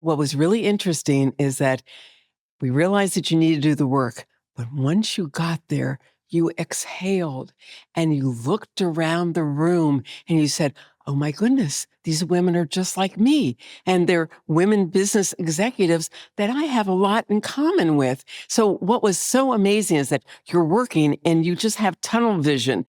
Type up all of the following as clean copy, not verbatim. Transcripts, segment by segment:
What was really interesting is that we realized that you needed to do the work, but once you got there, you exhaled and you looked around the room and you said, oh my goodness, these women are just like me. And they're women business executives that I have a lot in common with. So what was so amazing is that you're working and you just have tunnel vision.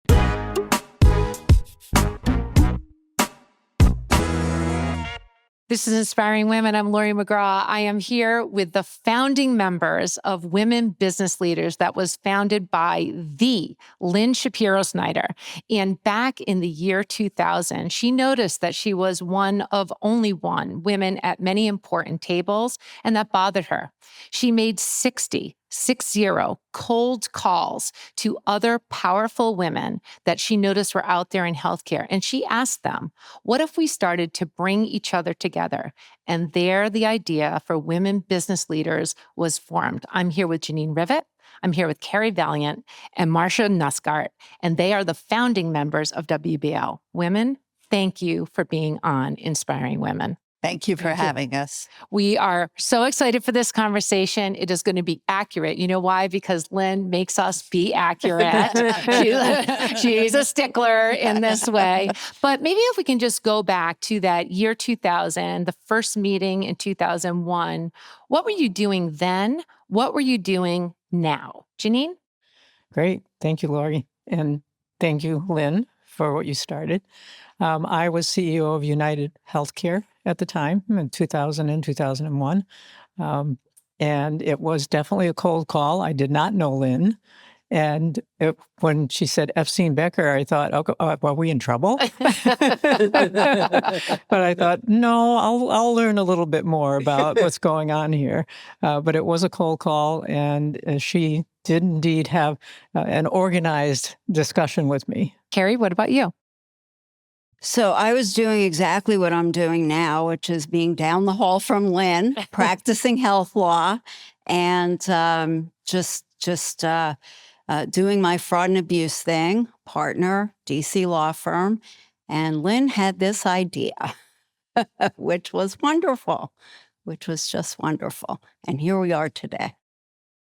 This is Inspiring Women. I'm Lori McGraw. I am here with the founding members of Women Business Leaders that was founded by the Lynn Shapiro Snyder. And back in the year 2000, she noticed that she was one of only one women at many important tables, and that bothered her. She made 60 cold calls to other powerful women that she noticed were out there in healthcare. And she asked them, what if we started to bring each other together? And there the idea for Women Business Leaders was formed. I'm here with Jeannine Rivet. I'm here with Carrie Valiant and Marcia Nusgart, and they are the founding members of WBL. Women, thank you for being on Inspiring Women. Thank you for having us. We are so excited for this conversation. It is going to be accurate. You know why? Because Lynn makes us be accurate. She's a stickler in this way. But maybe if we can just go back to that year 2000, the first meeting in 2001, what were you doing then? What were you doing now? Jeannine? Great. Thank you, Lori. And thank you, Lynn, for what you started. I was CEO of United Healthcare at the time in 2000 and 2001. And it was definitely a cold call. I did not know Lynn. And when she said Epstein-Becker, I thought, are we in trouble? But I thought, no, I'll learn a little bit more about what's going on here. But it was a cold call, and she did indeed have an organized discussion with me. Carrie, what about you? So I was doing exactly what I'm doing now, which is being down the hall from Lynn, practicing health law, and just doing my fraud and abuse thing, partner, DC law firm. And Lynn had this idea, which was wonderful, which was just wonderful. And here we are today.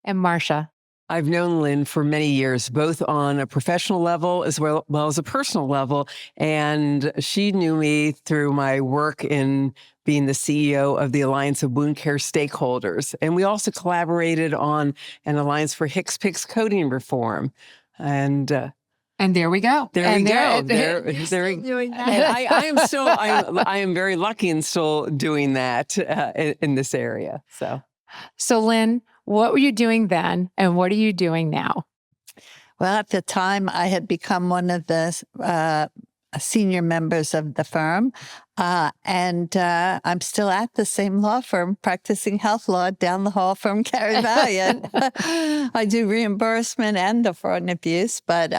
And Marcia? I've known Lynn for many years, both on a professional level as well as a personal level. And she knew me through my work in being the CEO of the Alliance of Wound Care Stakeholders. And we also collaborated on an Alliance for HCPCS coding reform. And there we go. There we go. Doing that. I am very lucky and still doing that in this area. So Lynn, what were you doing then, and what are you doing now? Well, at the time, I had become one of the senior members of the firm, and I'm still at the same law firm practicing health law down the hall from Carrie Valiant. I do reimbursement and the fraud and abuse, but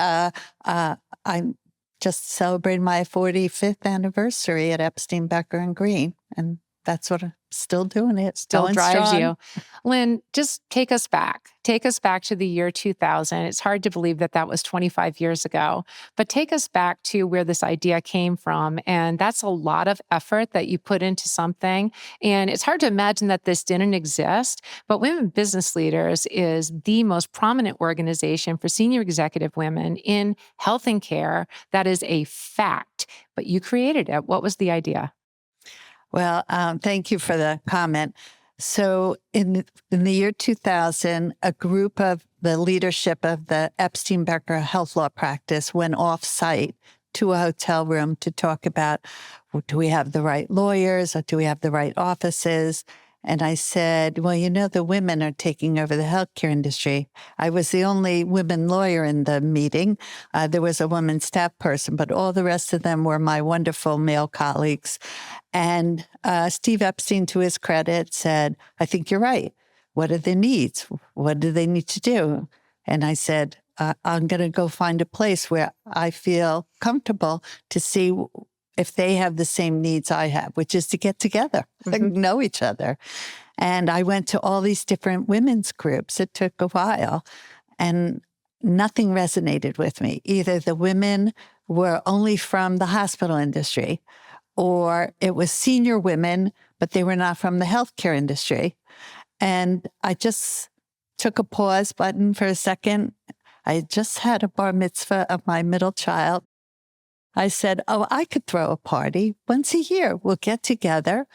I'm just celebrating my 45th anniversary at Epstein-Becker and Green, and that's what I'm still doing. It still drives strong. You. Lynn, just take us back. Take us back to the year 2000. It's hard to believe that was 25 years ago, but take us back to where this idea came from. And that's a lot of effort that you put into something. And it's hard to imagine that this didn't exist, but Women Business Leaders is the most prominent organization for senior executive women in health and care. That is a fact, but you created it. What was the idea? Well, thank you for the comment. So in the year 2000, a group of the leadership of the Epstein-Becker health law practice went off-site to a hotel room to talk about, well, do we have the right lawyers or do we have the right offices? And I said, well, the women are taking over the healthcare industry. I was the only women lawyer in the meeting. There was a woman staff person, but all the rest of them were my wonderful male colleagues. And Steve Epstein, to his credit, said, I think you're right. What are their needs? What do they need to do? And I said, I'm going to go find a place where I feel comfortable to see if they have the same needs I have, which is to get together and know each other. And I went to all these different women's groups. It took a while, and nothing resonated with me. Either the women were only from the hospital industry, or it was senior women, but they were not from the healthcare industry. And I just took a pause button for a second. I had just had a bar mitzvah of my middle child. I said, oh, I could throw a party once a year. We'll get together.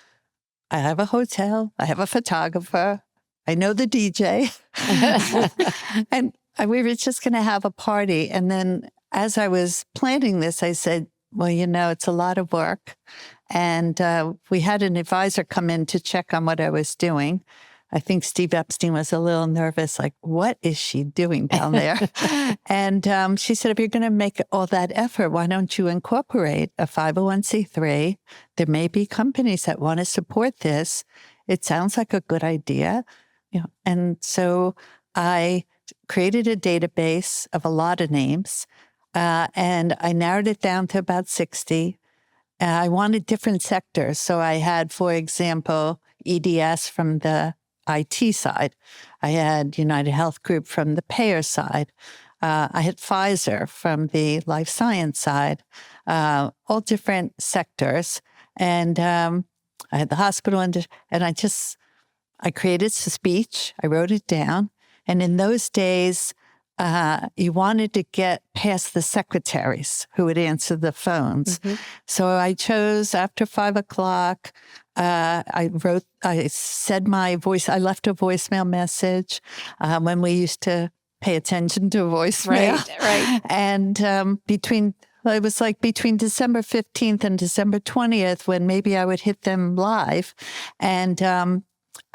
I have a hotel. I have a photographer. I know the DJ. And we were just going to have a party. And then as I was planning this, I said, well, it's a lot of work. And we had an advisor come in to check on what I was doing. I think Steve Epstein was a little nervous, like, what is she doing down there? And she said, if you're going to make all that effort, why don't you incorporate a 501c3? There may be companies that want to support this. It sounds like a good idea. And so I created a database of a lot of names, and I narrowed it down to about 60. I wanted different sectors. So I had, for example, EDS from the IT side. I had United Health Group from the payer side. I had Pfizer from the life science side, all different sectors. And I had the hospital, and I created a speech. I wrote it down. And in those days, you wanted to get past the secretaries who would answer the phones. Mm-hmm. So I chose after 5 o'clock. I said my voice, I left a voicemail message when we used to pay attention to voicemail. Right. And it was like between December 15th and December 20th when maybe I would hit them live. And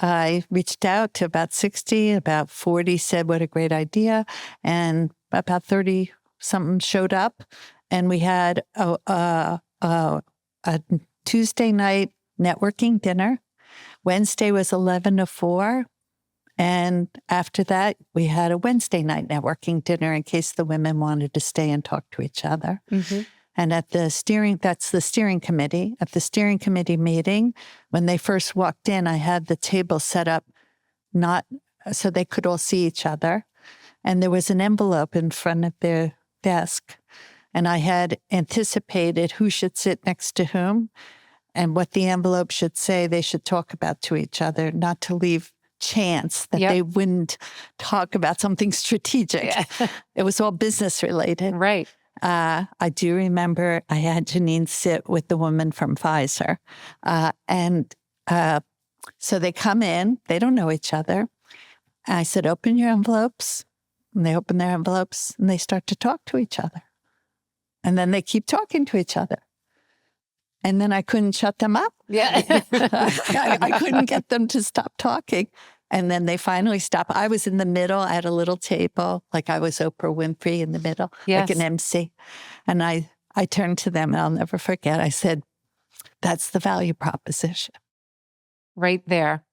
I reached out to about 60, about 40 said, what a great idea. And about 30 something showed up. And we had a Tuesday night networking dinner. Wednesday was 11 to 4. And after that, we had a Wednesday night networking dinner in case the women wanted to stay and talk to each other. Mm-hmm. And that's the steering committee. At the steering committee meeting, when they first walked in, I had the table set up not so they could all see each other. And there was an envelope in front of their desk. And I had anticipated who should sit next to whom and what the envelope should say they should talk about to each other, not to leave chance that they wouldn't talk about something strategic. Yeah. It was all business related. Right. I do remember I had Jeannine sit with the woman from Pfizer. So they come in, they don't know each other. I said, open your envelopes. And they open their envelopes and they start to talk to each other. And then they keep talking to each other. And then I couldn't shut them up. Yeah. I couldn't get them to stop talking. And then they finally stopped. I was in the middle at a little table, like I was Oprah Winfrey in the middle, like an MC. And I turned to them, and I'll never forget. I said, that's the value proposition. Right there.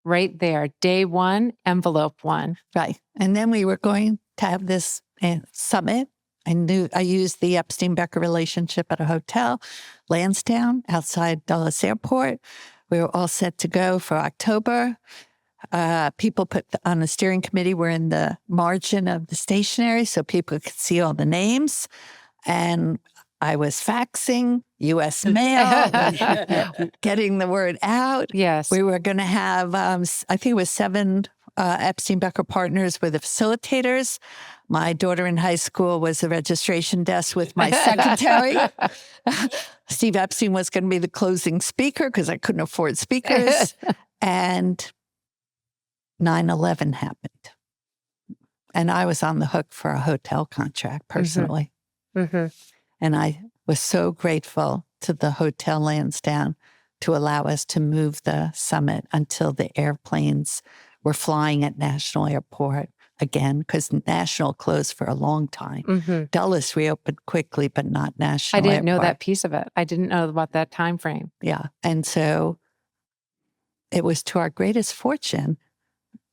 Right there. Day one, envelope one. Right. And then we were going to have this summit. I used the Epstein-Becker relationship at a hotel, Lansdowne, outside Dulles Airport. We were all set to go for October. People on the steering committee were in the margin of the stationery so people could see all the names. And I was faxing, U.S. mail, getting the word out. Yes. We were going to have, I think it was 7 Epstein-Becker partners were the facilitators. My daughter in high school was the registration desk with my secretary. Steve Epstein was going to be the closing speaker because I couldn't afford speakers. And 9/11 happened. And I was on the hook for a hotel contract personally. Mm-hmm. Mm-hmm. And I was so grateful to the Hotel Lansdowne to allow us to move the summit until the airplanes were flying at National Airport again, because National closed for a long time. Mm-hmm. Dulles reopened quickly, but not National I didn't know Airport. that piece of it. I didn't know about that time frame. Yeah. And so it was to our greatest fortune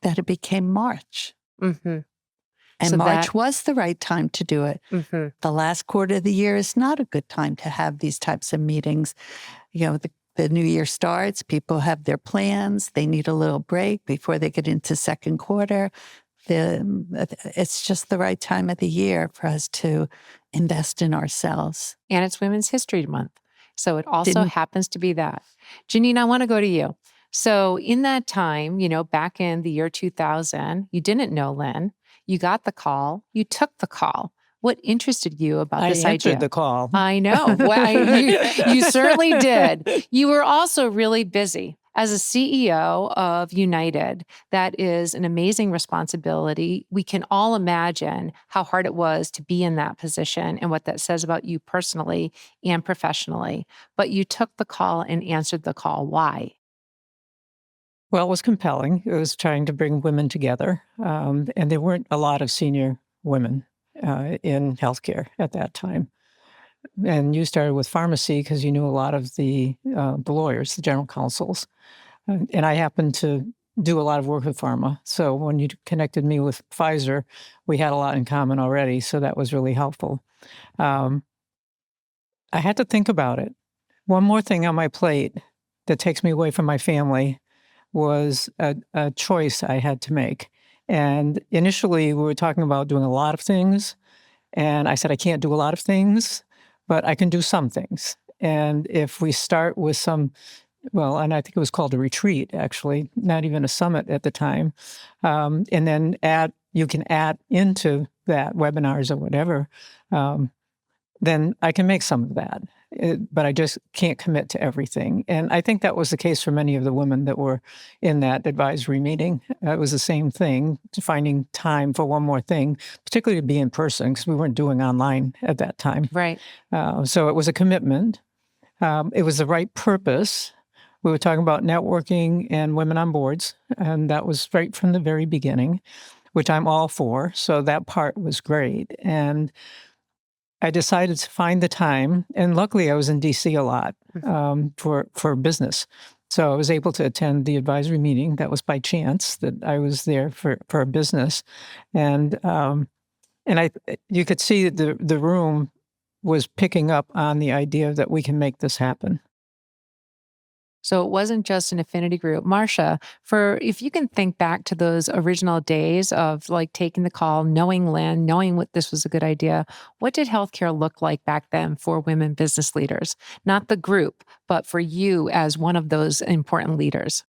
that it became March. Mm-hmm. And so March was the right time to do it. Mm-hmm. The last quarter of the year is not a good time to have these types of meetings. You know, the new year starts, people have their plans, they need a little break before they get into second quarter. It's just the right time of the year for us to invest in ourselves. And it's Women's History Month. So it also happens to be that. Jeannine, I want to go to you. So in that time, back in the year 2000, you didn't know Lynn. You got the call. You took the call. What interested you about this idea? I answered the call. I know. Well, you certainly did. You were also really busy. As a CEO of United, that is an amazing responsibility. We can all imagine how hard it was to be in that position and what that says about you personally and professionally. But you took the call and answered the call. Why? Well, it was compelling. It was trying to bring women together. And there weren't a lot of senior women in healthcare at that time. And you started with pharmacy because you knew a lot of the lawyers, the general counsels. And I happened to do a lot of work with pharma. So when you connected me with Pfizer, we had a lot in common already. So that was really helpful. I had to think about it. One more thing on my plate that takes me away from my family was a choice I had to make. And initially, we were talking about doing a lot of things. And I said, I can't do a lot of things, but I can do some things. And if we start with some, well, and I think it was called a retreat, actually, not even a summit at the time, and then you can add into that webinars or whatever, then I can make some of that. But I just can't commit to everything. And I think that was the case for many of the women that were in that advisory meeting. It was the same thing, finding time for one more thing, particularly to be in person, because we weren't doing online at that time. Right. So it was a commitment. It was the right purpose. We were talking about networking and women on boards, and that was right from the very beginning, which I'm all for. So that part was great. And I decided to find the time, and luckily I was in DC a lot for business. So I was able to attend the advisory meeting. That was by chance that I was there for a business. And you could see that the room was picking up on the idea that we can make this happen. So it wasn't just an affinity group. Marcia, if you can think back to those original days of like taking the call, knowing Lynn, knowing what this was a good idea, what did healthcare look like back then for women business leaders? Not the group, but for you as one of those important leaders.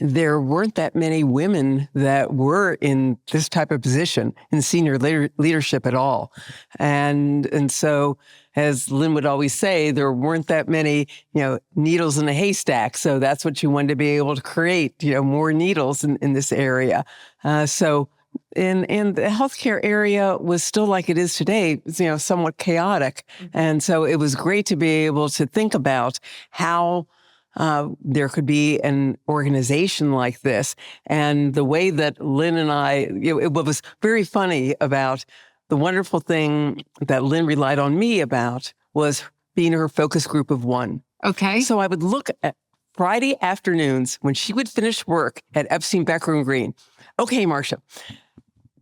There weren't that many women that were in this type of position in senior leadership at all. And so, as Lynn would always say, there weren't that many, needles in a haystack. So that's what you wanted to be able to create, more needles in this area. So the healthcare area was still like it is today, somewhat chaotic. And so it was great to be able to think about how there could be an organization like this. And the way that Lynn and I, it was very funny about the wonderful thing that Lynn relied on me about was being her focus group of one. Okay. So I would look at Friday afternoons when she would finish work at Epstein, Becker and Green. Okay, Marcia,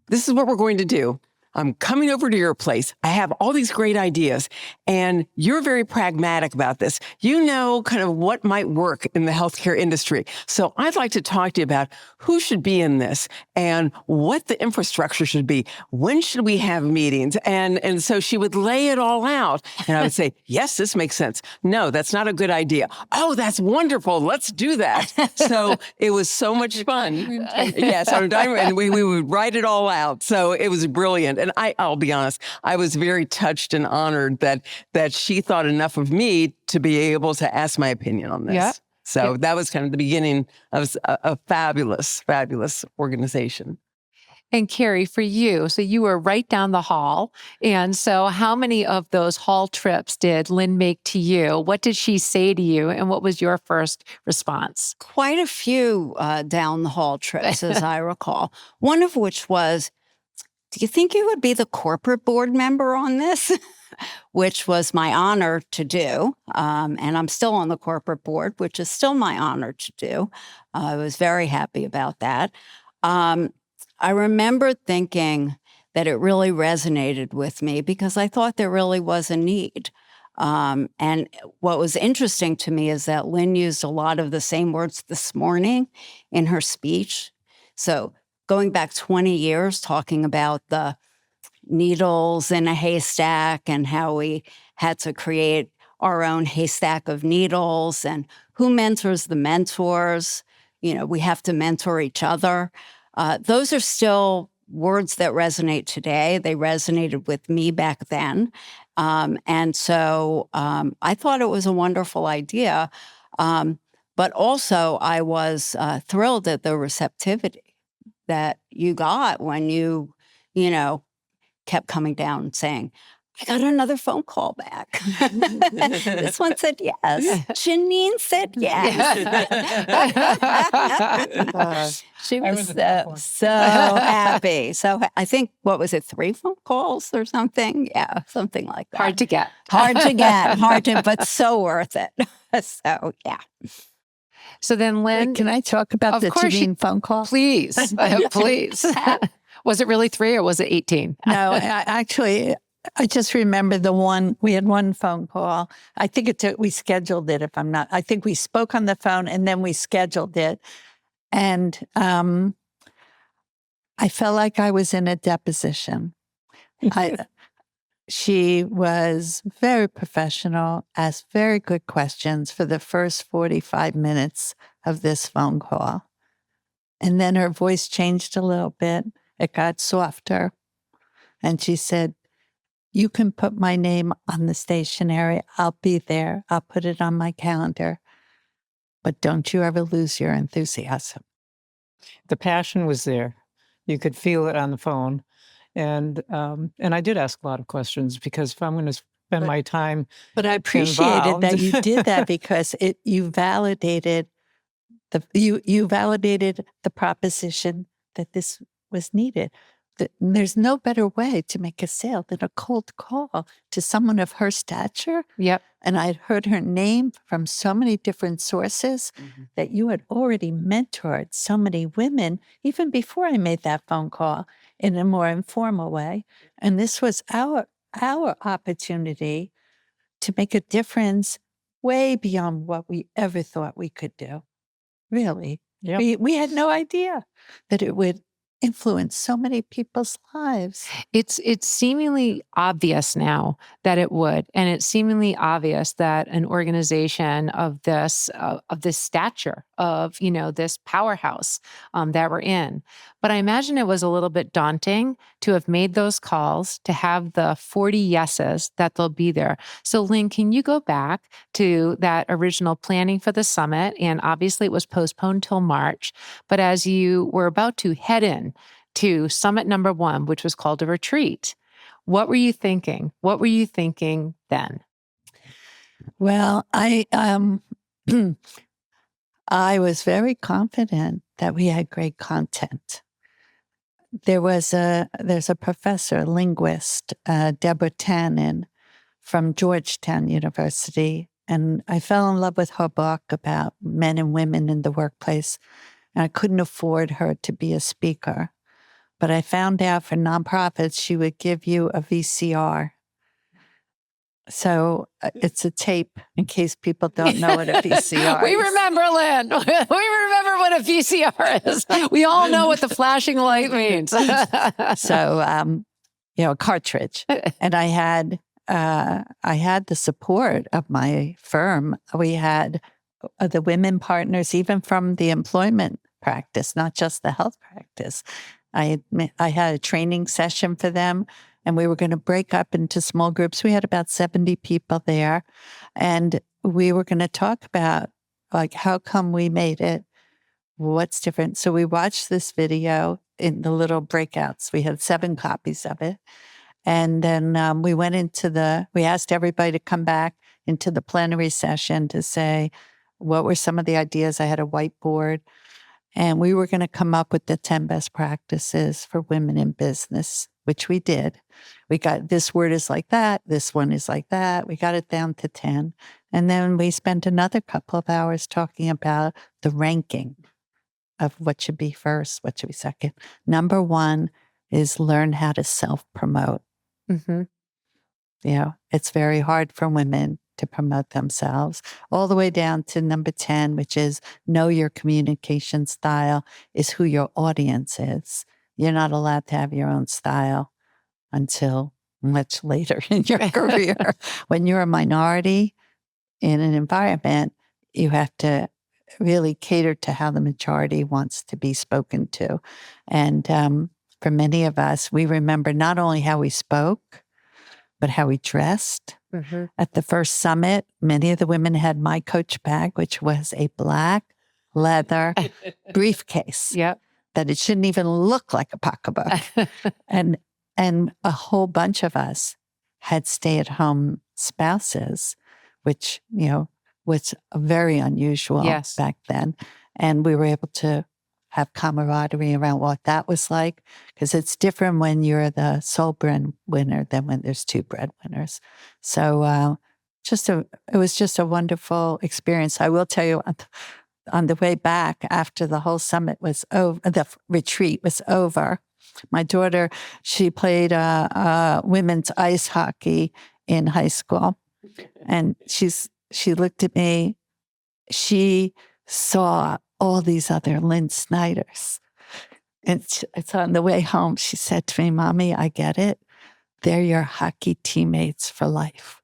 this is what we're going to do. I'm coming over to your place. I have all these great ideas, and you're very pragmatic about this. You know kind of what might work in the healthcare industry. So I'd like to talk to you about who should be in this and what the infrastructure should be. When should we have meetings? And so she would lay it all out, and I would say, yes, this makes sense. No, that's not a good idea. Oh, that's wonderful. Let's do that. So it was so much fun. Yes, on a dime, and we would write it all out. So it was brilliant. And I'll be honest, I was very touched and honored that she thought enough of me to be able to ask my opinion on this. Yeah. So that was kind of the beginning of a fabulous, fabulous organization. And Carrie, for you, so you were right down the hall. And so how many of those hall trips did Lynn make to you? What did she say to you? And what was your first response? Quite a few down the hall trips, as I recall. One of which was, do you think you would be the corporate board member on this? Which was my honor to do. And I'm still on the corporate board, which is still my honor to do. I was very happy about that. I remember thinking that it really resonated with me because I thought there really was a need. And what was interesting to me is that Lynn used a lot of the same words this morning in her speech. So going back 20 years, talking about the needles in a haystack and how we had to create our own haystack of needles and who mentors the mentors. We have to mentor each other. Those are still words that resonate today. They resonated with me back then. And so I thought it was a wonderful idea. But also I was thrilled at the receptivity that you got when you kept coming down and saying, I got another phone call back. This one said yes. Jeannine said yes. She was so happy. So I think, what was it, 3 phone calls or something? Yeah, something like that. Hard to get. But so worth it. So, yeah. So then, Lynn, Can I talk about the Jeannine phone call? Please, please. Was it really 3 or was it 18? No, actually, I just remember we had one phone call. I think we scheduled it, I think we spoke on the phone and then we scheduled it. And I felt like I was in a deposition. She was very professional, asked very good questions for the first 45 minutes of this phone call. And then her voice changed a little bit. It got softer. And she said, you can put my name on the stationery. I'll be there. I'll put it on my calendar. But don't you ever lose your enthusiasm. The passion was there. You could feel it on the phone. And I did ask a lot of questions because if I'm going to spend my time But I appreciated that you did that because you validated you validated the proposition that this was needed. There's no better way to make a sale than a cold call to someone of her stature. Yep. And I'd heard her name from so many different sources that you had already mentored so many women, even before I made that phone call, in a more informal way. And this was our opportunity to make a difference way beyond what we ever thought we could do. Really. Yep. We had no idea that it would influence so many people's lives. It's seemingly obvious now that it would, and it's seemingly obvious that an organization of this stature, of this powerhouse that we're in. But I imagine it was a little bit daunting to have made those calls, to have the 40 yeses that they'll be there. So, Lynn, can you go back to that original planning for the summit? And obviously, it was postponed till March. But as you were about to head in to summit number 1, which was called a retreat, what were you thinking? What were you thinking then? Well, I was very confident that we had great content. There's a professor, linguist, Deborah Tannen from Georgetown University, and I fell in love with her book about men and women in the workplace. And I couldn't afford her to be a speaker. But I found out for nonprofits, she would give you a VCR. So it's a tape in case people don't know what a VCR is. We remember, Lynn. We remember what a VCR is. We all know what the flashing light means. So, a cartridge. And I had the support of my firm. We had the women partners, even from the employment practice, not just the health practice. I had a training session for them, and we were going to break up into small groups. We had about 70 people there, and we were going to talk about, like, how come we made it? What's different? So we watched this video in the little breakouts. We had 7 copies of it. And then we asked everybody to come back into the plenary session to say, what were some of the ideas? I had a whiteboard. And we were going to come up with the 10 best practices for women in business, which we did. We got, this word is like that, this one is like that. We got it down to 10. And then we spent another couple of hours talking about the ranking of what should be first, what should be second. Number 1 is learn how to self-promote. Mm-hmm. It's very hard for women to promote themselves, all the way down to number 10, which is know your communication style, is who your audience is. You're not allowed to have your own style until much later in your career. When you're a minority, in an environment, you have to really cater to how the majority wants to be spoken to. And for many of us, we remember not only how we spoke, but how we dressed. Mm-hmm. At the first summit, many of the women had my Coach bag, which was a black leather briefcase. Yep. That it shouldn't even look like a pocketbook. and a whole bunch of us had stay-at-home spouses, which, was very unusual Yes. back then. And we were able to have camaraderie around what that was like, because it's different when you're the sole breadwinner than when there's two breadwinners. So it was just a wonderful experience. I will tell you, on the way back after the whole summit was over, the retreat was over, my daughter, she played women's ice hockey in high school. And she looked at me. She saw all these other Lynn Snyders. And it's on the way home. She said to me, "Mommy, I get it. They're your hockey teammates for life."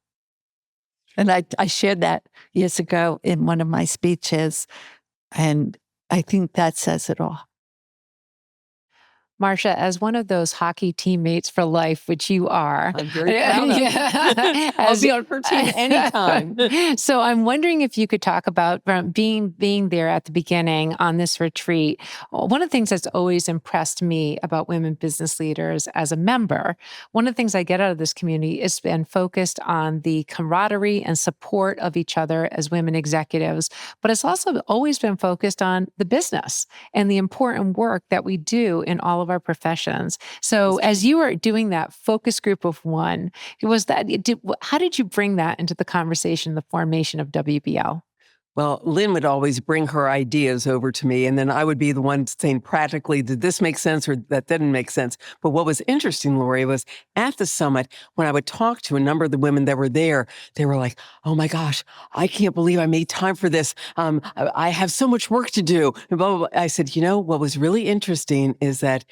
And I shared that years ago in one of my speeches. And I think that says it all. Marcia, as one of those hockey teammates for life, which you are. I'm very proud of it. I'll be on her team anytime. So I'm wondering if you could talk about being there at the beginning on this retreat. One of the things that's always impressed me about women business leaders as a member, one of the things I get out of this community is been focused on the camaraderie and support of each other as women executives, but it's also always been focused on the business and the important work that we do in all of our professions. So as you were doing that focus group of one, how did you bring that into the conversation, the formation of WBL? Well, Lynn would always bring her ideas over to me, and then I would be the one saying practically, did this make sense or that didn't make sense? But what was interesting, Lori, was at the summit, when I would talk to a number of the women that were there, they were like, "Oh my gosh, I can't believe I made time for this. I have so much work to do." And blah, blah, blah. I said, what was really interesting is that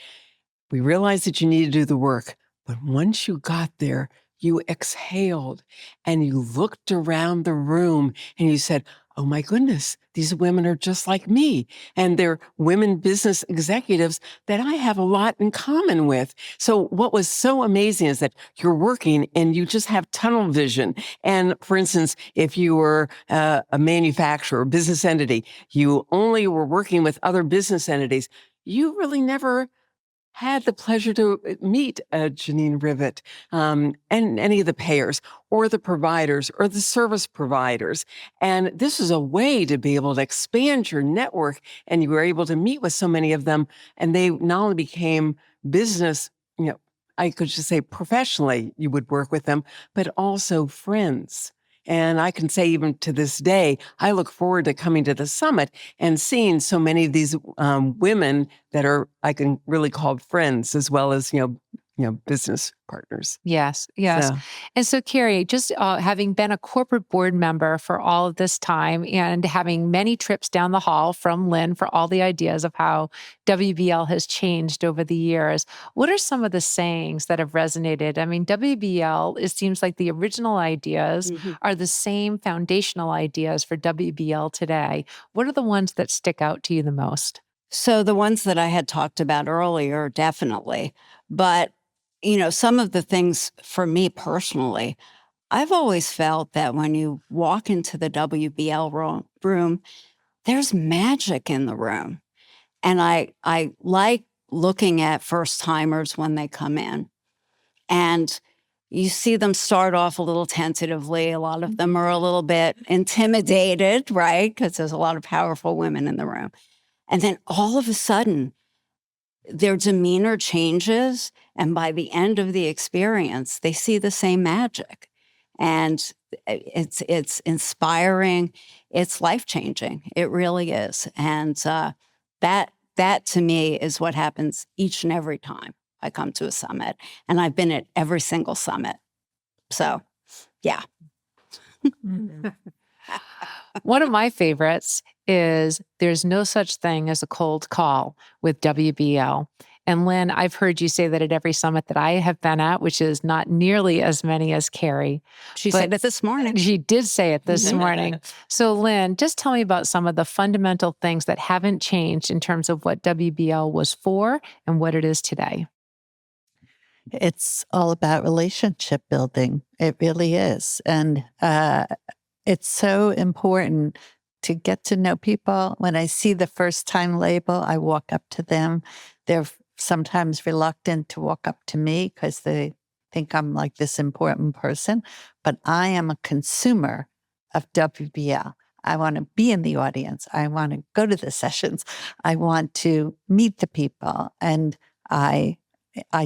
we realized that you need to do the work, but once you got there, you exhaled and you looked around the room and you said, "Oh my goodness, these women are just like me. And they're women business executives that I have a lot in common with." So what was so amazing is that you're working and you just have tunnel vision. And for instance, if you were a manufacturer, business entity, you only were working with other business entities, you really never had the pleasure to meet Jeannine Rivet and any of the payers or the providers or the service providers. And this is a way to be able to expand your network. And you were able to meet with so many of them. And they not only became business, I could just say professionally, you would work with them, but also friends. And I can say even to this day, I look forward to coming to the summit and seeing so many of these women that I can really call friends as well as, business partners. Yes. So. And so, Carrie, just having been a corporate board member for all of this time and having many trips down the hall from Lynn for all the ideas of how WBL has changed over the years, what are some of the sayings that have resonated? I mean, WBL, it seems like the original ideas are the same foundational ideas for WBL today. What are the ones that stick out to you the most? So the ones that I had talked about earlier, definitely. But, some of the things for me personally, I've always felt that when you walk into the WBL room, there's magic in the room. And I like looking at first timers when they come in. And you see them start off a little tentatively. A lot of them are a little bit intimidated, right? Because there's a lot of powerful women in the room. And then all of a sudden, their demeanor changes. And by the end of the experience, they see the same magic. And it's inspiring. It's life-changing. It really is. And that to me is what happens each and every time I come to a summit. And I've been at every single summit. So, yeah. One of my favorites is there's no such thing as a cold call with WBL. And Lynn, I've heard you say that at every summit that I have been at, which is not nearly as many as Carrie. She but said it this morning. She did say it this morning. So Lynn, just tell me about some of the fundamental things that haven't changed in terms of what WBL was for and what it is today. It's all about relationship building. It really is. And it's so important to get to know people. When I see the first time label, I walk up to them. They're sometimes reluctant to walk up to me because they think I'm like this important person, but I am a consumer of WBL. I want to be in the audience. I want to go to the sessions. I want to meet the people. And I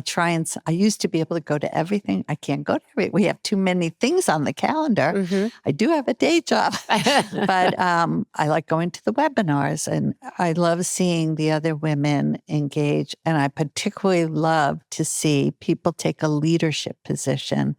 try and, I used to be able to go to everything. I can't go to everything. We have too many things on the calendar. I do have a day job, but I like going to the webinars, and I love seeing the other women engage. And I particularly love to see people take a leadership position.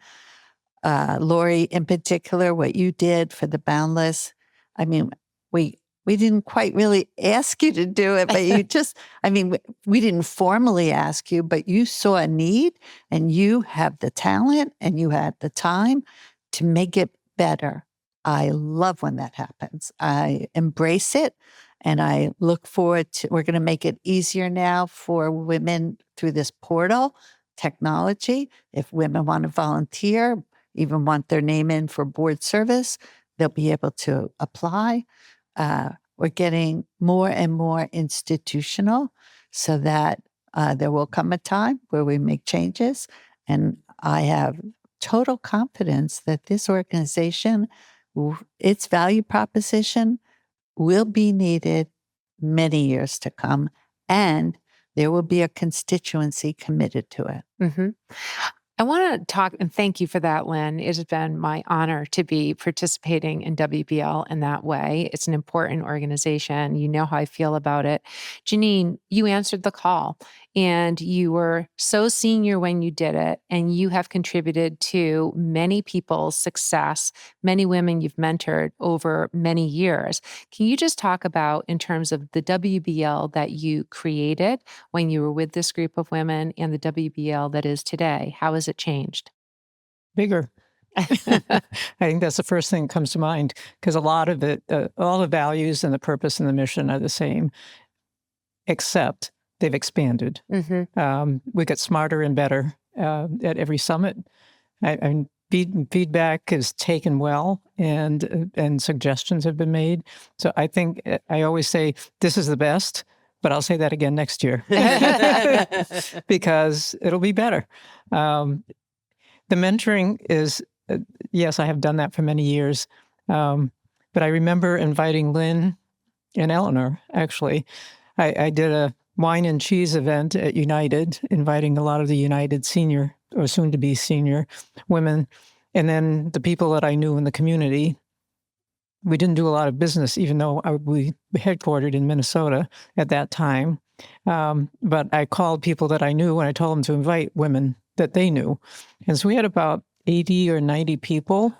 Lori, in particular, what you did for the Boundless, I mean, we didn't quite really ask you to do it, but you just, I mean, we didn't formally ask you, but you saw a need and you have the talent and you had the time to make it better. I love when that happens. I embrace it and I look forward to, we're going to make it easier now for women through this portal technology. If women want to volunteer, even want their name in for board service, they'll be able to apply. We're getting more and more institutional so that there will come a time where we make changes. And I have total confidence that this organization, its value proposition will be needed many years to come. And there will be a constituency committed to it. I want to talk and thank you for that, Lynn. It has been my honor to be participating in WBL in that way. It's an important organization. You know how I feel about it. Jeannine, you answered the call and you were so senior when you did it, and you have contributed to many people's success, many women you've mentored over many years. Can you just talk about, in terms of the WBL that you created when you were with this group of women and the WBL that is today? How has it changed? Bigger. I think that's the first thing that comes to mind, because a lot of it, all the values and the purpose and the mission are the same, except they've expanded. We get smarter and better at every summit. Feedback is taken well, and suggestions have been made. So I think I always say this is the best, but I'll say that again next year because it'll be better. The mentoring is, yes, I have done that for many years. But I remember inviting Lynn and Eleanor, actually. I did a wine and cheese event at United, inviting a lot of the United senior or soon-to-be senior women. And then the people that I knew in the community. We didn't do a lot of business, even though we headquartered in Minnesota at that time. But I called people that I knew and I told them to invite women that they knew. And so we had about 80 or 90 people.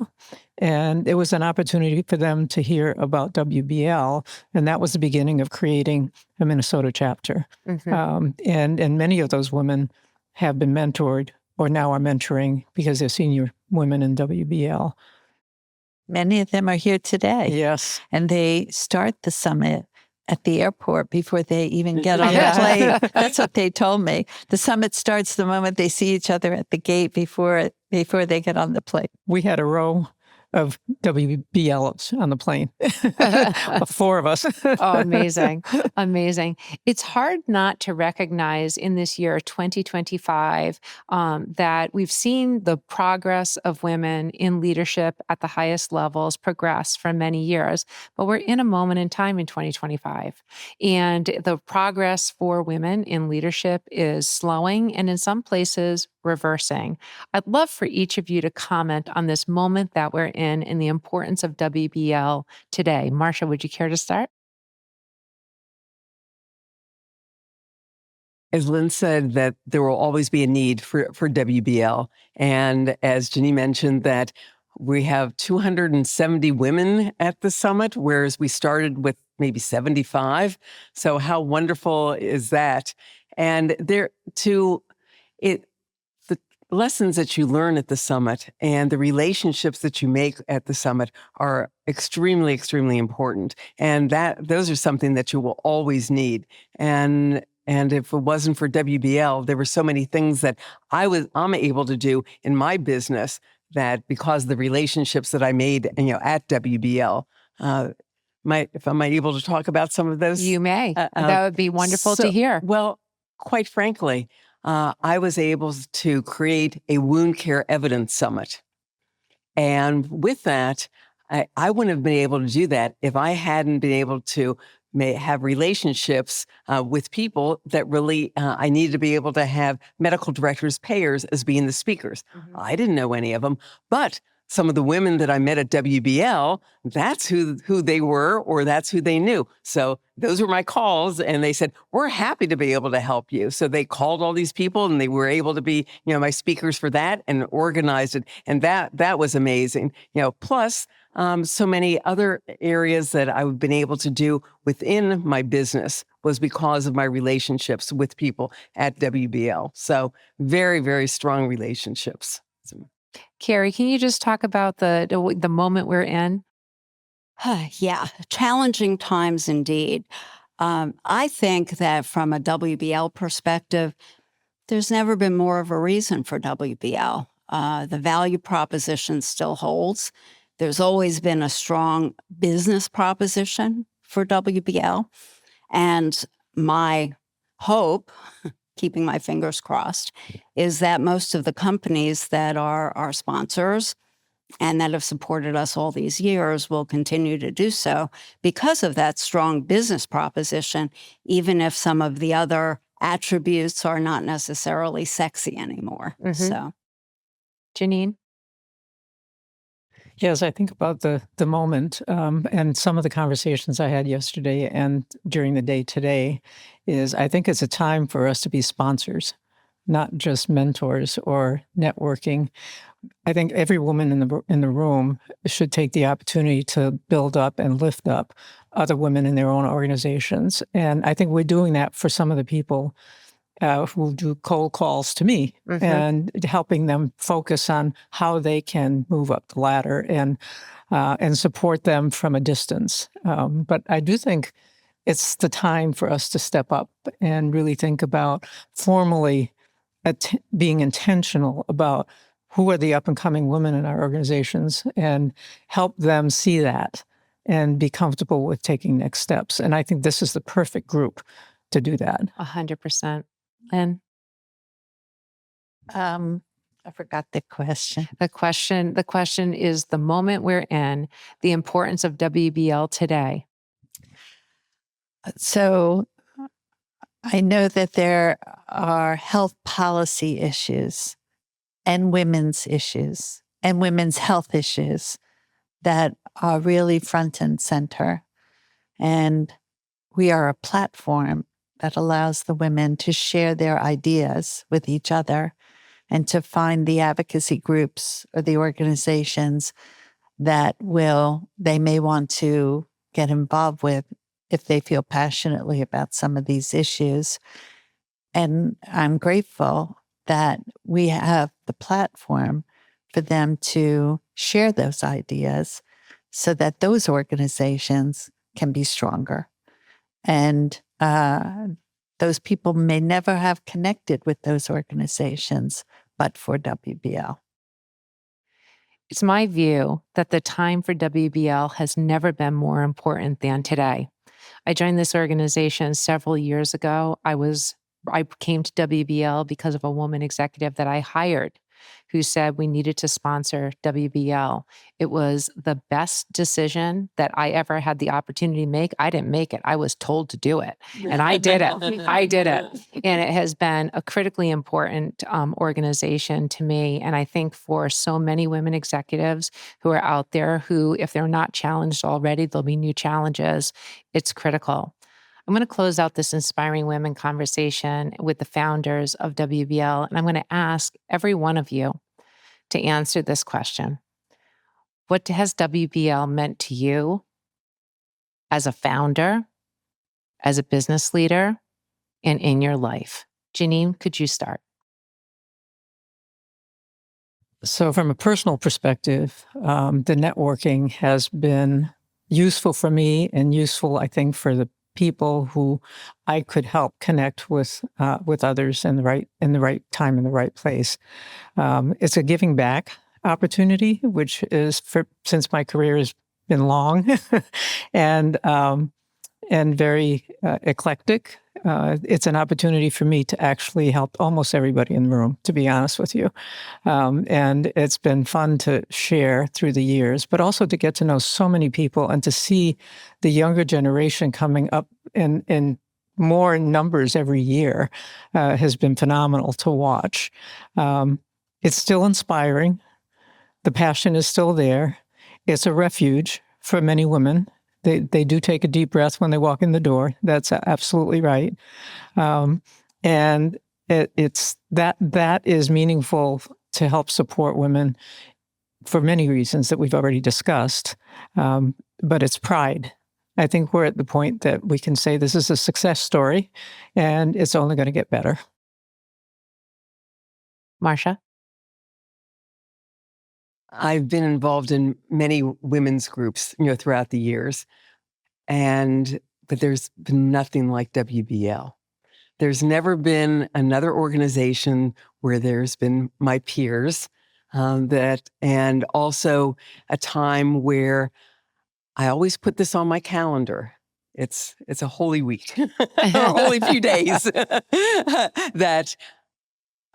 And it was an opportunity for them to hear about WBL. And that was the beginning of creating a Minnesota chapter. And many of those women have been mentored or now are mentoring because they're senior women in WBL. Many of them are here today. Yes. And they start the summit at the airport before they even get on the plane. That's what they told me. The summit starts the moment they see each other at the gate before they get on the plane. We had a row of WBLs on the plane, 4 of us. Oh, amazing. Amazing. It's hard not to recognize in this year, 2025, that we've seen the progress of women in leadership at the highest levels progress for many years, but we're in a moment in time in 2025. And the progress for women in leadership is slowing and in some places reversing. I'd love for each of you to comment on this moment that we're in and the importance of WBL today. Marcia, would you care to start? As Lynn said, that there will always be a need for WBL. And as Jeannine mentioned, that We have 270 women at the summit, whereas we started with maybe 75. So how wonderful is that? And the lessons that you learn at the summit and the relationships that you make at the summit are extremely, extremely important. And those are something that you will always need. And if it wasn't for WBL, there were so many things that I'm able to do in my business that because of the relationships that I made, at WBL. If I might able to talk about some of those. You may. That would be wonderful to hear. Well, quite frankly, I was able to create a wound care evidence summit. And with that, I wouldn't have been able to do that if I hadn't been able to have relationships with people that really I needed to be able to have medical directors, payers as being the speakers. Mm-hmm. I didn't know any of them, but some of the women that I met at WBL, that's who they were, or that's who they knew. So those were my calls, and they said, we're happy to be able to help you. So they called all these people, and they were able to be, my speakers for that and organized it. And that was amazing. Plus so many other areas that I've been able to do within my business was because of my relationships with people at WBL. So very, very strong relationships. Carrie, can you just talk about the moment we're in? Yeah, challenging times indeed. I think that from a WBL perspective, there's never been more of a reason for WBL. The value proposition still holds. There's always been a strong business proposition for WBL. And my hope, keeping my fingers crossed, is that most of the companies that are our sponsors and that have supported us all these years will continue to do so because of that strong business proposition, even if some of the other attributes are not necessarily sexy anymore. Mm-hmm. So, Jeannine? Yes, I think about the moment and some of the conversations I had yesterday and during the day today is I think it's a time for us to be sponsors, not just mentors or networking. I think every woman in the room should take the opportunity to build up and lift up other women in their own organizations. And I think we're doing that for some of the people who do cold calls to me, mm-hmm. and helping them focus on how they can move up the ladder and support them from a distance. But I do think it's the time for us to step up and really think about formally being intentional about who are the up-and-coming women in our organizations and help them see that and be comfortable with taking next steps. And I think this is the perfect group to do that. 100%. Lynn? I forgot the question. The question is the moment we're in, the importance of WBL today. So I know that there are health policy issues and women's issues and women's health issues that are really front and center. And we are a platform that allows the women to share their ideas with each other and to find the advocacy groups or the organizations that they may want to get involved with if they feel passionately about some of these issues. And I'm grateful that we have the platform for them to share those ideas so that those organizations can be stronger. And those people may never have connected with those organizations, but for WBL. It's my view that the time for WBL has never been more important than today. I joined this organization several years ago. I came to WBL because of a woman executive that I hired who said we needed to sponsor WBL. It was the best decision that I ever had the opportunity to make. I didn't make it. I was told to do it. And I did it. I did it. And it has been a critically important organization to me. And I think for so many women executives who are out there who, if they're not challenged already, there'll be new challenges. It's critical. I'm going to close out this Inspiring Women conversation with the founders of WBL, and I'm going to ask every one of you to answer this question. What has WBL meant to you as a founder, as a business leader, and in your life? Jeannine, could you start? So from a personal perspective, the networking has been useful for me and useful, I think, for the people who I could help connect with others in the right time, in the right place. It's a giving back opportunity, which is since my career has been long and very eclectic. It's an opportunity for me to actually help almost everybody in the room, to be honest with you. And it's been fun to share through the years, but also to get to know so many people and to see the younger generation coming up in more numbers every year has been phenomenal to watch. It's still inspiring. The passion is still there. It's a refuge for many women. They do take a deep breath when they walk in the door. That's absolutely right. And it's that is meaningful to help support women for many reasons that we've already discussed. But it's pride. I think we're at the point that we can say this is a success story, and it's only going to get better. Marcia? I've been involved in many women's groups, throughout the years, but there's been nothing like WBL. There's never been another organization where there's been my peers, and also a time where I always put this on my calendar. It's a holy week, a holy few days that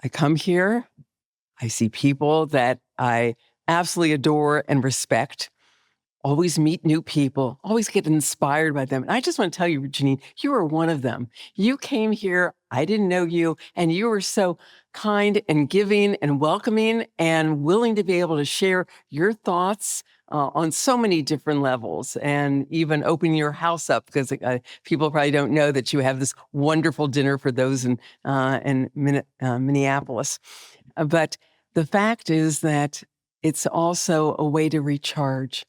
I come here. I see people that I absolutely adore and respect. Always meet new people, always get inspired by them. And I just want to tell you, Jeannine, you are one of them. You came here, I didn't know you, and you were so kind and giving and welcoming and willing to be able to share your thoughts on so many different levels, and even open your house up, because people probably don't know that you have this wonderful dinner for those in Minneapolis. But the fact is that it's also a way to recharge,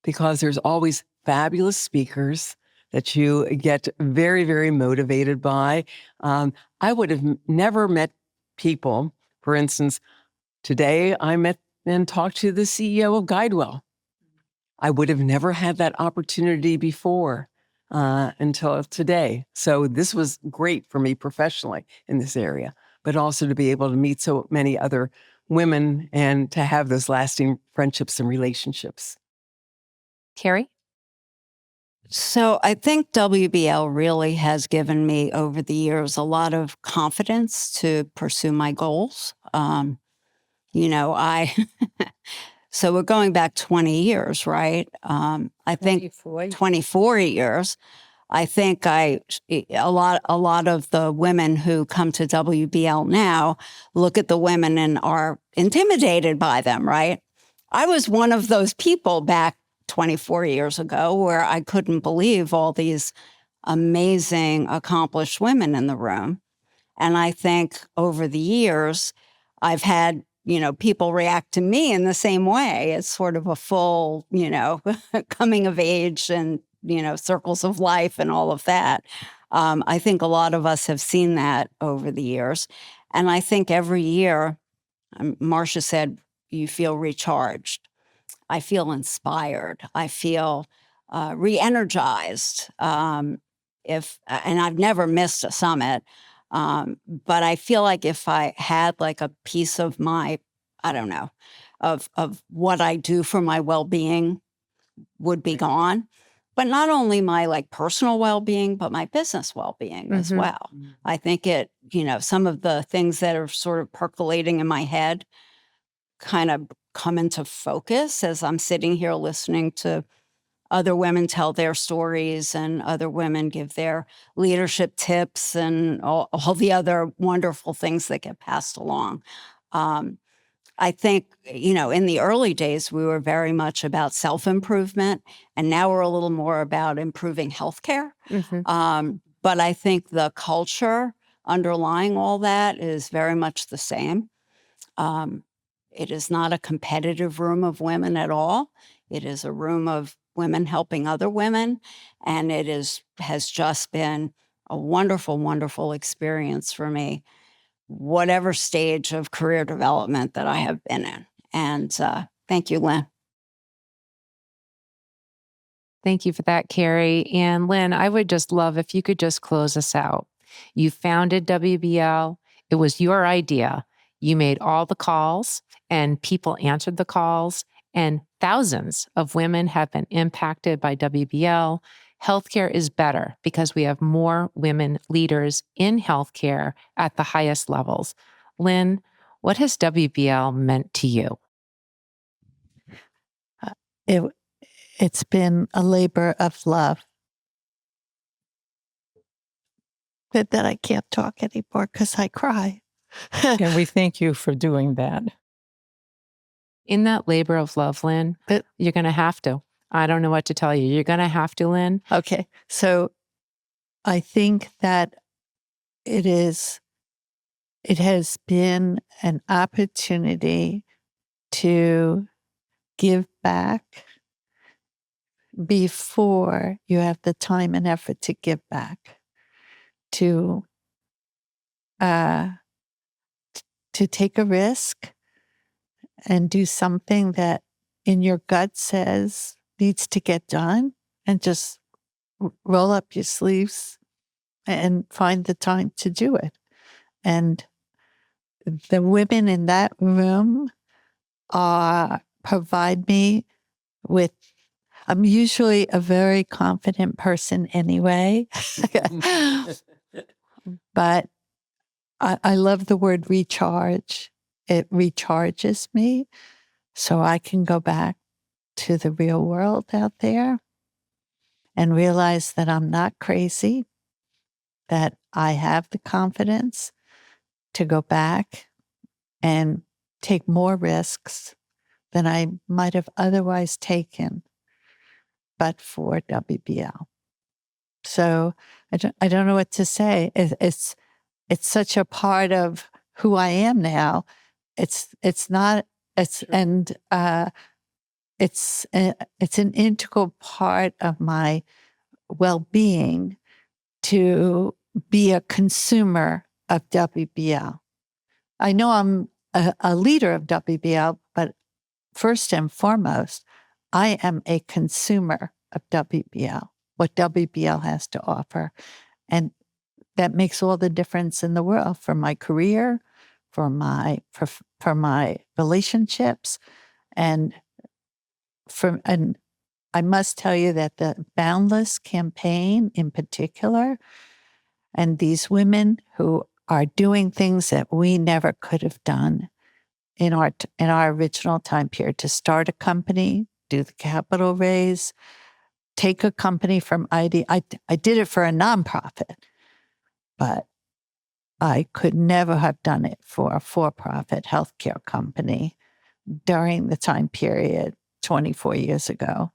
because there's always fabulous speakers that you get very, very motivated by. I would have never met people, for instance, today I met and talked to the CEO of GuideWell. I would have never had that opportunity before until today. So this was great for me professionally in this area, but also to be able to meet so many other women and to have those lasting friendships and relationships. Carrie? So I think WBL really has given me over the years a lot of confidence to pursue my goals. So we're going back 20 years, right? I think 24 years. I think a lot of the women who come to WBL now look at the women and are intimidated by them, right? I was one of those people back 24 years ago where I couldn't believe all these amazing, accomplished women in the room. And I think over the years, I've had, people react to me in the same way. It's sort of a full, coming of age and, circles of life and all of that. I think a lot of us have seen that over the years. And I think every year, Marcia said, you feel recharged. I feel inspired. I feel re-energized. And I've never missed a summit. But I feel like if I had like a piece of my, I don't know, of what I do for my well-being would be gone. But not only my like personal well-being, but my business well-being as well. I think some of the things that are sort of percolating in my head kind of come into focus as I'm sitting here listening to other women tell their stories and other women give their leadership tips and all the other wonderful things that get passed along. I think, in the early days, we were very much about self-improvement, and now we're a little more about improving healthcare. But I think the culture underlying all that is very much the same. It is not a competitive room of women at all. It is a room of women helping other women. And has just been a wonderful, wonderful experience for me, whatever stage of career development that I have been in. And thank you, Lynn. Thank you for that, Carrie. And Lynn, I would just love if you could just close us out. You founded WBL. It was your idea. You made all the calls and people answered the calls, and thousands of women have been impacted by WBL. Healthcare is better because we have more women leaders in healthcare at the highest levels. Lynn, what has WBL meant to you? It's been a labor of love. But then I can't talk anymore because I cry. And we thank you for doing that. In that labor of love, Lynn, you're going to have to. I don't know what to tell you. You're going to have to, Lynn. Okay. So I think that it has been an opportunity to give back before you have the time and effort to give back, to take a risk and do something that in your gut says needs to get done, and just roll up your sleeves and find the time to do it. And the women in that room provide me with, I'm usually a very confident person anyway, but I love the word recharge. It recharges me so I can go back to the real world out there and realize that I'm not crazy, that I have the confidence to go back and take more risks than I might have otherwise taken, but for WBL. So I don't know what to say. It's such a part of who I am now. It's an integral part of my well-being to be a consumer of WBL. I know I'm a leader of WBL, but first and foremost, I am a consumer of WBL, what WBL has to offer. And that makes all the difference in the world for my career, for my relationships, and I must tell you that the Boundless campaign in particular, and these women who are doing things that we never could have done in our original time period, to start a company, do the capital raise, take a company from idea. I did it for a nonprofit, but I could never have done it for a for-profit healthcare company during the time period 24 years ago.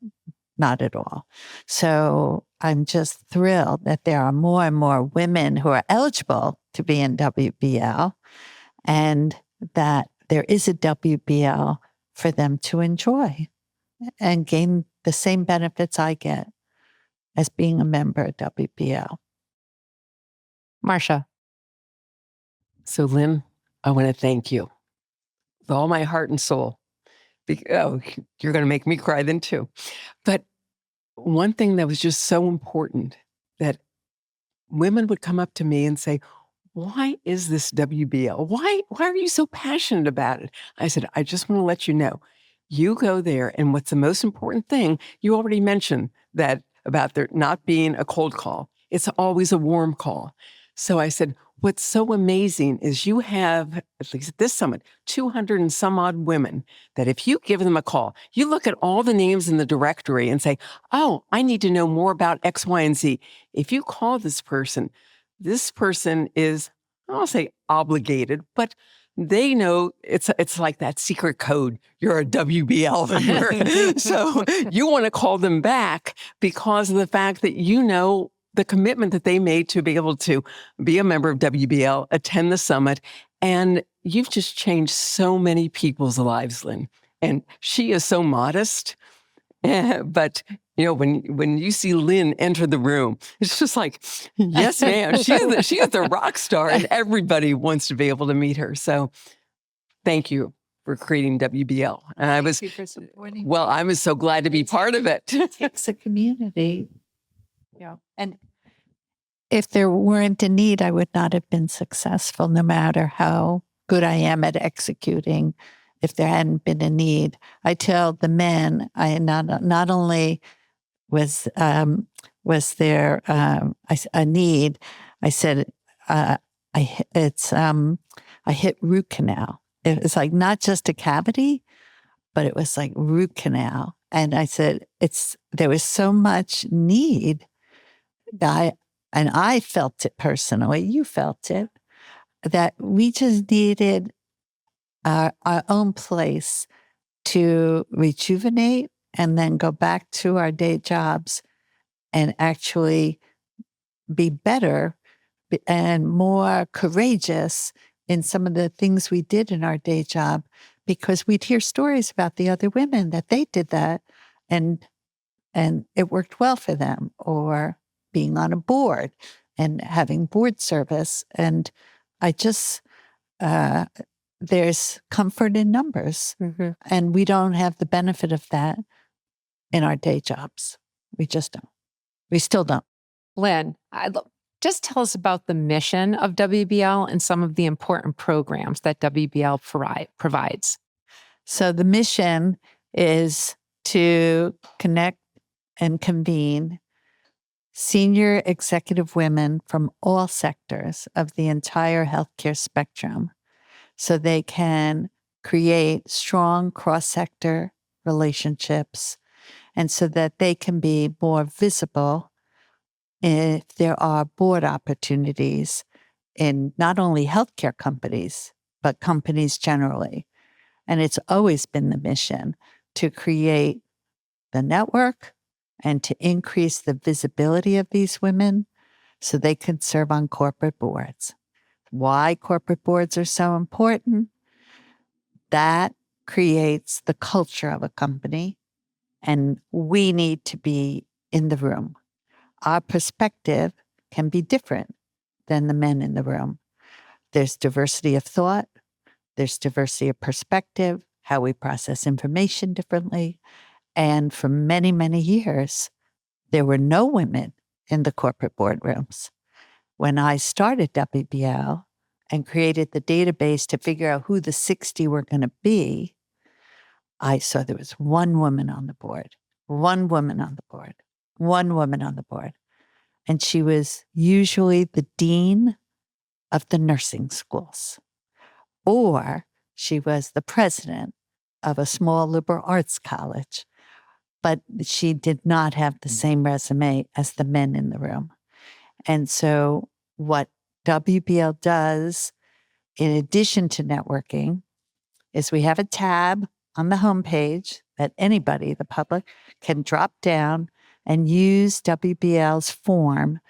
Not at all. So I'm just thrilled that there are more and more women who are eligible to be in WBL, and that there is a WBL for them to enjoy and gain the same benefits I get as being a member of WBL. Marcia. So, Lynn, I want to thank you with all my heart and soul. You're going to make me cry then too. But one thing that was just so important, that women would come up to me and say, why is this WBL? Why are you so passionate about it? I said, I just want to let you know, you go there, and what's the most important thing, you already mentioned that about there not being a cold call. It's always a warm call. So I said, what's so amazing is you have, at least at this summit, 200 and some odd women that if you give them a call, you look at all the names in the directory and say, oh, I need to know more about X, Y, and Z. If you call this person is, I'll say obligated, but they know it's like that secret code. You're a WBL member. So you want to call them back because of the fact that you know the commitment that they made to be able to be a member of WBL, attend the summit, and you've just changed so many people's lives, Lynn. And she is so modest. But, when you see Lynn enter the room, it's just like, yes, ma'am. She is the rock star, and everybody wants to be able to meet her. So thank you for creating WBL. And I was so glad to be part of it. It takes a community. Yeah. And if there weren't a need, I would not have been successful, no matter how good I am at executing. If there hadn't been a need, I tell the men, I not only was there a need, I said I hit root canal. It was like not just a cavity, but it was like root canal. And I said there was so much need. And I felt it personally. You felt it, that we just needed our own place to rejuvenate and then go back to our day jobs and actually be better and more courageous in some of the things we did in our day job, because we'd hear stories about the other women that they did that and it worked well for them, or being on a board and having board service. And I just, there's comfort in numbers, and we don't have the benefit of that in our day jobs. We just don't. We still don't. Lynn, just tell us about the mission of WBL and some of the important programs that WBL provides. So the mission is to connect and convene senior executive women from all sectors of the entire healthcare spectrum so they can create strong cross-sector relationships, and so that they can be more visible if there are board opportunities in not only healthcare companies, but companies generally. And it's always been the mission to create the network and to increase the visibility of these women so they can serve on corporate boards. Why corporate boards are so important? That creates the culture of a company, and we need to be in the room. Our perspective can be different than the men in the room. There's diversity of thought, there's diversity of perspective, how we process information differently. And for many, many years, there were no women in the corporate boardrooms. When I started WBL and created the database to figure out who the 60 were going to be, I saw there was one woman on the board, one woman on the board, one woman on the board. And she was usually the dean of the nursing schools, or she was the president of a small liberal arts college. But she did not have the same resume as the men in the room. And so what WBL does, in addition to networking, is we have a tab on the homepage that anybody, the public, can drop down and use WBL's form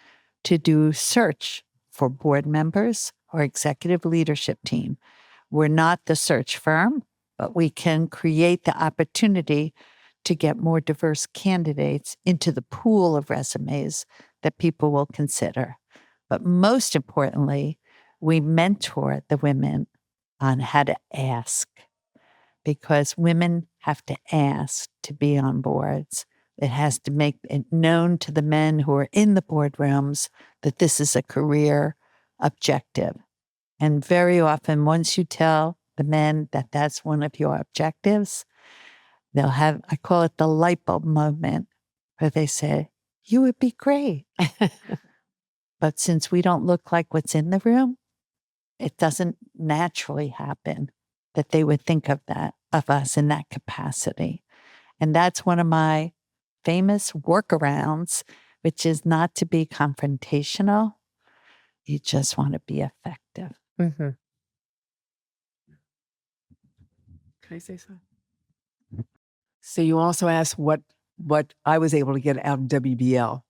to do search for board members or executive leadership team. We're not the search firm, but we can create the opportunity to get more diverse candidates into the pool of resumes that people will consider. But most importantly, we mentor the women on how to ask, because women have to ask to be on boards. It has to make it known to the men who are in the boardrooms that this is a career objective. And very often, once you tell the men that that's one of your objectives, they'll have, I call it the light bulb moment, where they say, you would be great. But since we don't look like what's in the room, it doesn't naturally happen that they would think of us in that capacity. And that's one of my famous workarounds, which is not to be confrontational. You just want to be effective. Mm-hmm. Can I say something? So you also asked what I was able to get out of WBL.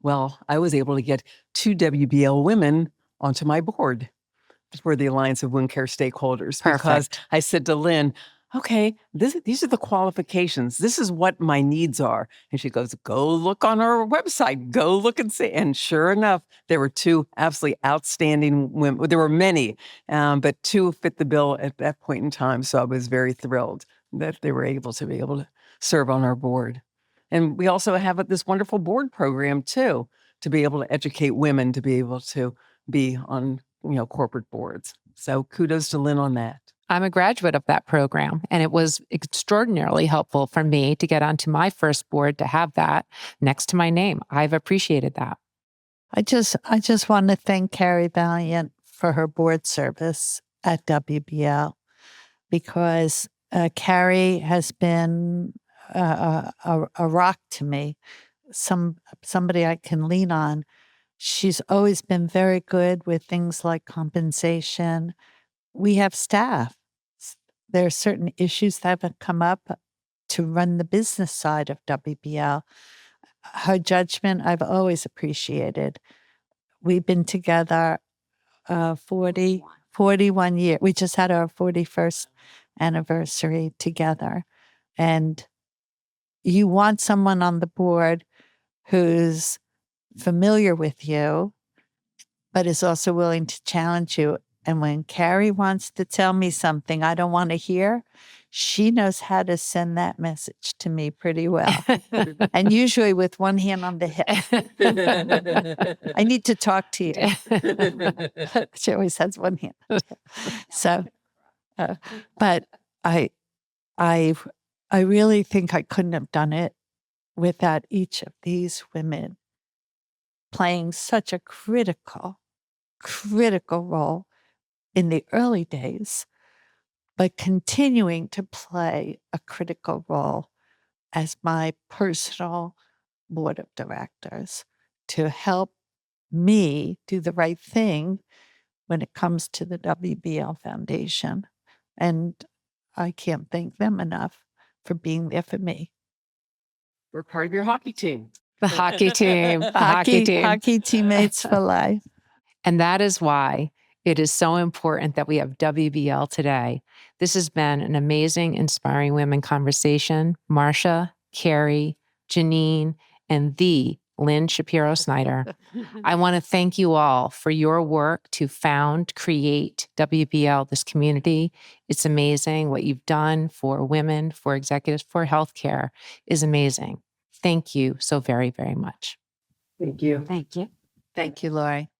Well, I was able to get 2 WBL women onto my board. for the Alliance of Wound Care Stakeholders because Perfect. I said to Lynn, okay, these are the qualifications. This is what my needs are. And she goes, go look on our website, go look and see. And sure enough, there were two absolutely outstanding women. There were many, but two fit the bill at that point in time. So I was very thrilled that they were able to serve on our board. And we also have this wonderful board program too, to be able to educate women to be able to be on, corporate boards. So kudos to Lynn on that. I'm a graduate of that program, and it was extraordinarily helpful for me to get onto my first board to have that next to my name. I've appreciated that. I just want to thank Carrie Valiant for her board service at WBL because Carrie has been a rock to me, somebody I can lean on. She's always been very good with things like compensation. We have staff. There are certain issues that have come up to run the business side of WBL. Her judgment I've always appreciated. We've been together 41 years. We just had our 41st anniversary together. And you want someone on the board who's familiar with you, but is also willing to challenge you. And when Carrie wants to tell me something I don't want to hear, she knows how to send that message to me pretty well. And usually with one hand on the hip. I need to talk to you. She always has one hand. So, but I really think I couldn't have done it without each of these women playing such a critical role in the early days, but continuing to play a critical role as my personal board of directors to help me do the right thing when it comes to the WBL Foundation. And I can't thank them enough for being there for me. We're part of your hockey team. The hockey team. The hockey team. Hockey teammates for life. And that is why it is so important that we have WBL today. This has been an amazing, inspiring women conversation. Marcia, Carrie, Jeannine, and the Lynn Shapiro Snyder. I want to thank you all for your work to found, create WBL, this community. It's amazing what you've done for women, for executives, for healthcare is amazing. Thank you so very, very much. Thank you. Thank you. Thank you, Lori.